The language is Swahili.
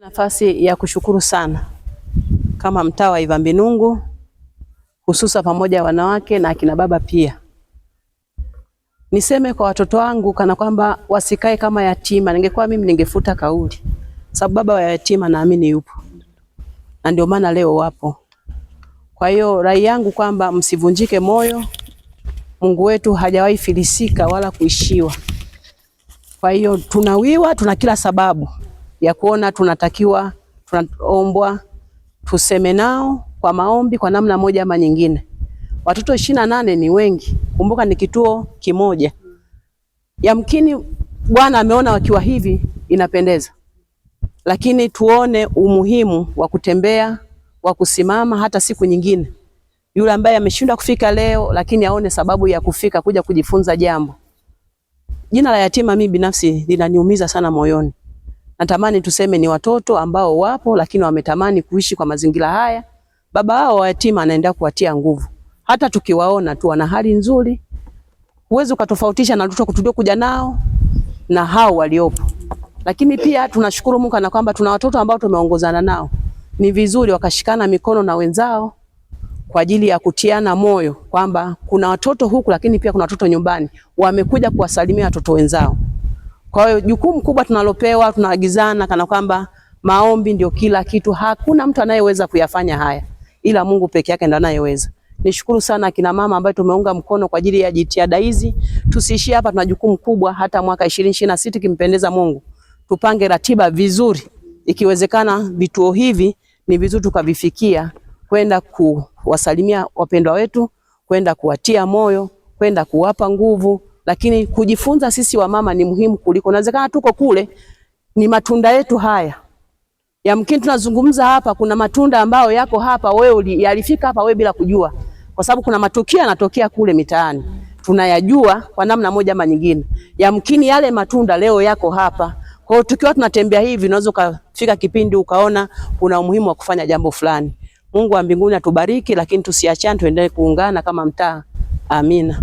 Nafasi ya kushukuru sana kama mtaa wa Ivambinungu, hususa pamoja wanawake na akina baba pia. Niseme kwa watoto wangu kana kwamba wasikae kama yatima. Ningekuwa mimi ningefuta kauli, sababu baba wa yatima naamini yupo, na ndio maana leo wapo. Kwa hiyo rai yangu kwamba msivunjike moyo. Mungu wetu hajawahi filisika wala kuishiwa. Kwa hiyo tunawiwa, tuna kila sababu ya kuona tunaombwa tuseme nao kwa maombi kwa namna moja ama nyingine. Watoto 28 ni wengi. Kumbuka ni kituo kimoja. Yamkini Bwana ameona wakiwa hivi inapendeza. Lakini tuone umuhimu wa kutembea, wa kusimama hata siku nyingine. Yule ambaye ameshindwa kufika leo lakini aone sababu ya kufika kuja kujifunza jambo. Jina la yatima mimi binafsi linaniumiza sana moyoni. Natamani tuseme ni watoto ambao wapo lakini wametamani kuishi kwa mazingira haya. Baba wao wa yatima anaenda kuwatia nguvu. Hata tukiwaona tu wana hali nzuri, huwezi ukatofautisha na watoto tuliokuja nao na hao waliopo. Lakini pia tunashukuru Mungu na kwamba tuna watoto ambao tumeongozana nao. Ni vizuri wakashikana mikono na wenzao kwa ajili ya kutiana moyo kwamba kuna watoto huku lakini pia kuna watoto nyumbani wamekuja kuwasalimia watoto wenzao. Kwa hiyo jukumu kubwa tunalopewa, tunaagizana kana kwamba maombi ndio kila kitu. Hakuna mtu anayeweza kuyafanya haya ila Mungu peke yake ndiye anayeweza. Nishukuru sana kina mama ambao tumeunga mkono kwa ajili ya jitihada hizi. Tusiishie hapa, tuna jukumu kubwa hata mwaka 2026 kimpendeza Mungu. Tupange ratiba vizuri. Ikiwezekana vituo hivi ni vizuri tukavifikia, kwenda kuwasalimia wapendwa wetu, kwenda kuwatia moyo, kwenda kuwapa nguvu. Lakini kujifunza sisi wa mama ni muhimu kuliko. Inawezekana tuko kule ni matunda yetu haya. Yamkini tunazungumza hapa kuna matunda ambayo yako hapa wewe yalifika hapa wewe bila kujua. Kwa sababu kuna matukio yanatokea kule mitaani. Tunayajua kwa namna moja ama nyingine. Yamkini yale matunda leo yako hapa. Kwa hiyo tukiwa tunatembea hivi unaweza kufika kipindi ukaona kuna umuhimu wa kufanya jambo fulani. Mungu wa mbinguni atubariki, lakini tusiachane, tuendelee kuungana kama mtaa. Amina.